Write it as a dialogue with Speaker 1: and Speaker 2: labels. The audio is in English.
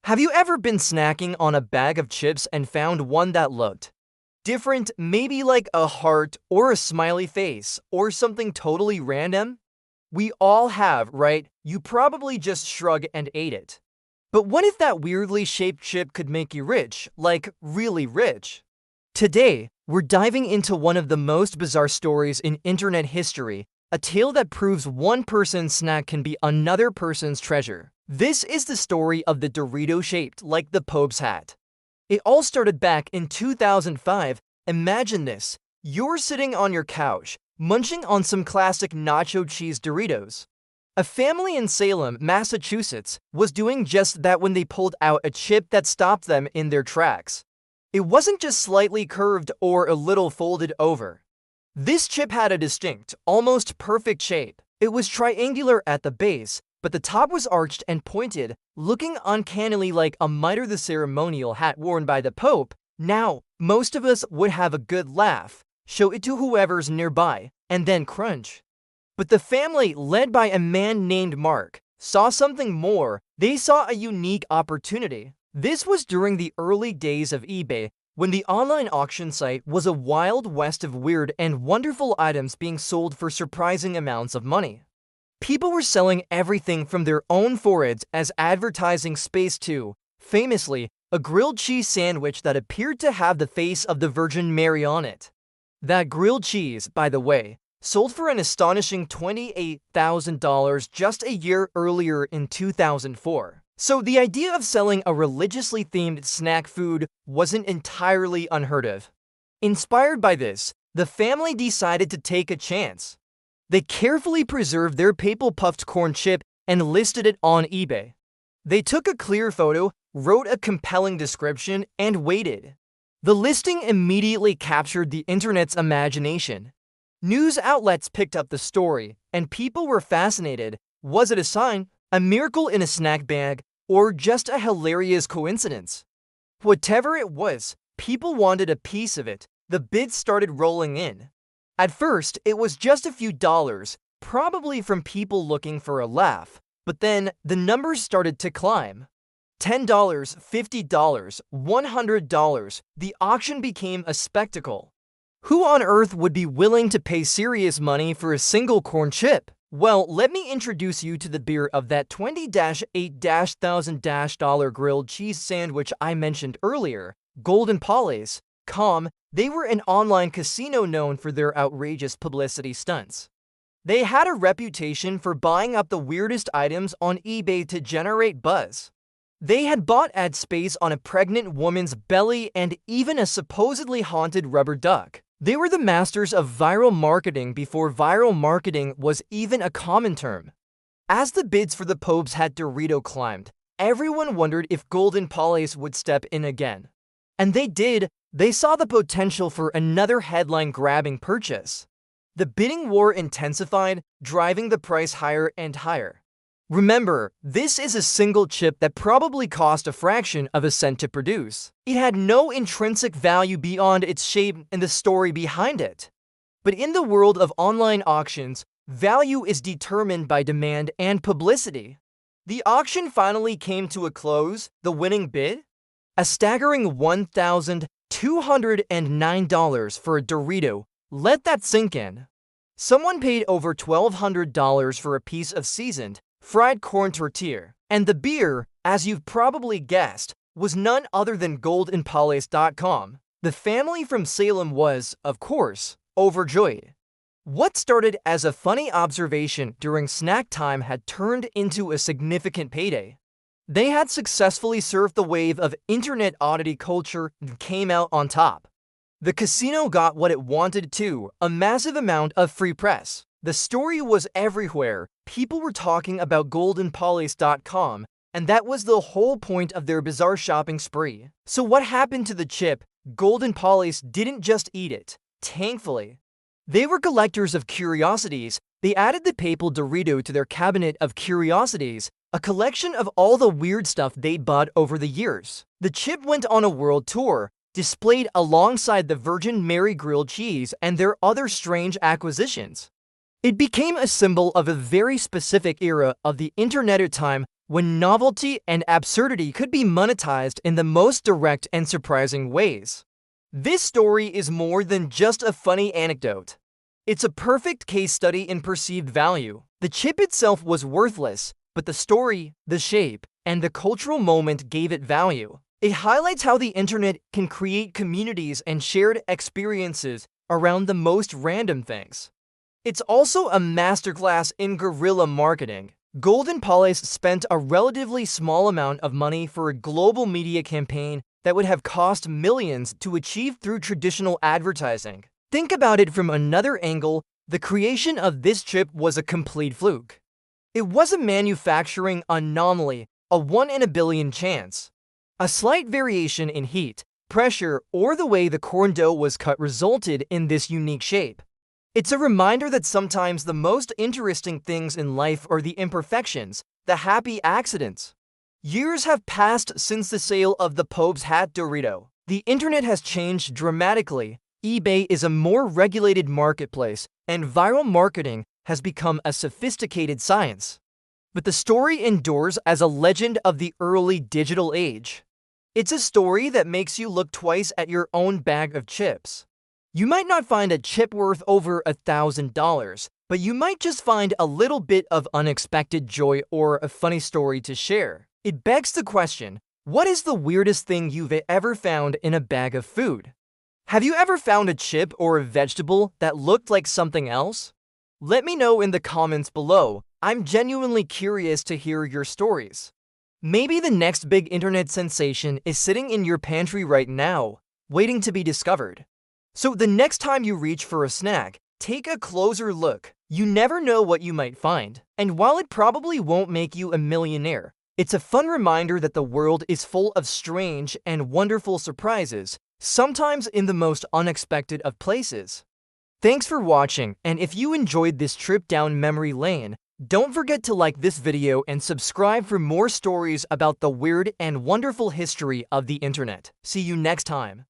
Speaker 1: Have you ever been snacking on a bag of chips and found one that looked different, maybe like a heart or a smiley face or something totally random? We all have, right? You probably just shrug and ate it. But what if that weirdly shaped chip could make you rich, like really rich? Today, we're diving into one of the most bizarre stories in internet history, a tale that proves one person's snack can be another person's treasure. This is the story of the Dorito shaped like the Pope's hat. It all started back in 2005. Imagine this. You're sitting on your couch, munching on some classic nacho cheese Doritos. A family in Salem, Massachusetts, was doing just that when they pulled out a chip that stopped them in their tracks. It wasn't just slightly curved or a little folded over. This chip had a distinct, almost perfect shape. It was triangular at the base, but the top was arched and pointed, looking uncannily like a mitre, the ceremonial hat worn by the Pope. Now, most of us would have a good laugh, show it to whoever's nearby, and then crunch. But the family, led by a man named Mark, saw something more. They saw a unique opportunity. This was during the early days of eBay, when the online auction site was a wild west of weird and wonderful items being sold for surprising amounts of money. People were selling everything from their own foreheads as advertising space to, famously, a grilled cheese sandwich that appeared to have the face of the Virgin Mary on it. That grilled cheese, by the way, sold for an astonishing $28,000 just a year earlier in 2004. So the idea of selling a religiously themed snack food wasn't entirely unheard of. Inspired by this, the family decided to take a chance. They carefully preserved their papal puffed corn chip and listed it on eBay. They took a clear photo, wrote a compelling description, and waited. The listing immediately captured the internet's imagination. News outlets picked up the story, and people were fascinated. Was it a sign, a miracle in a snack bag, or just a hilarious coincidence? Whatever it was, people wanted a piece of it. The bids started rolling in. At first, it was just a few dollars, probably from people looking for a laugh. But then, the numbers started to climb. $10, $50, $100. The auction became a spectacle. Who on earth would be willing to pay serious money for a single corn chip? Well, let me introduce you to the beer of that $20,000 grilled cheese sandwich I mentioned earlier, Golden Polly's. They were an online casino known for their outrageous publicity stunts. They had a reputation for buying up the weirdest items on eBay to generate buzz. They had bought ad space on a pregnant woman's belly and even a supposedly haunted rubber duck. They were the masters of viral marketing before viral marketing was even a common term. As the bids for the Pope's hat Dorito climbed, everyone wondered if Golden Polly's would step in again. And they did. They saw the potential for another headline-grabbing purchase. The bidding war intensified, driving the price higher and higher. Remember, this is a single chip that probably cost a fraction of a cent to produce. It had no intrinsic value beyond its shape and the story behind it. But in the world of online auctions, value is determined by demand and publicity. The auction finally came to a close. The winning bid? A staggering $1,209 for a Dorito. Let that sink in. Someone paid over $1,200 for a piece of seasoned, fried corn tortilla. And the beer, as you've probably guessed, was none other than goldenpolys.com. The family from Salem was, of course, overjoyed. What started as a funny observation during snack time had turned into a significant payday. They had successfully surfed the wave of internet oddity culture and came out on top. The casino got what it wanted too, a massive amount of free press. The story was everywhere. People were talking about goldenpolys.com, and that was the whole point of their bizarre shopping spree. So what happened to the chip? Golden Polys didn't just eat it, thankfully. They were collectors of curiosities. They added the papal Dorito to their cabinet of curiosities, a collection of all the weird stuff they'd bought over the years. The chip went on a world tour, displayed alongside the Virgin Mary grilled cheese and their other strange acquisitions. It became a symbol of a very specific era of the internet time, when novelty and absurdity could be monetized in the most direct and surprising ways. This story is more than just a funny anecdote. It's a perfect case study in perceived value. The chip itself was worthless, but the story, the shape, and the cultural moment gave it value. It highlights how the internet can create communities and shared experiences around the most random things. It's also a masterclass in guerrilla marketing. Golden Palace spent a relatively small amount of money for a global media campaign that would have cost millions to achieve through traditional advertising. Think about it from another angle. The creation of this chip was a complete fluke. It was a manufacturing anomaly, a 1 in a billion chance. A slight variation in heat, pressure, or the way the corn dough was cut resulted in this unique shape. It's a reminder that sometimes the most interesting things in life are the imperfections, the happy accidents. Years have passed since the sale of the Pope's hat Dorito. The internet has changed dramatically. eBay is a more regulated marketplace, and viral marketing has become a sophisticated science. But the story endures as a legend of the early digital age. It's a story that makes you look twice at your own bag of chips. You might not find a chip worth over $1,000, but you might just find a little bit of unexpected joy or a funny story to share. It begs the question, what is the weirdest thing you've ever found in a bag of food? Have you ever found a chip or a vegetable that looked like something else? Let me know in the comments below. I'm genuinely curious to hear your stories. Maybe the next big internet sensation is sitting in your pantry right now, waiting to be discovered. So the next time you reach for a snack, take a closer look. You never know what you might find. And while it probably won't make you a millionaire, it's a fun reminder that the world is full of strange and wonderful surprises, sometimes in the most unexpected of places. Thanks for watching, and if you enjoyed this trip down memory lane, don't forget to like this video and subscribe for more stories about the weird and wonderful history of the internet. See you next time.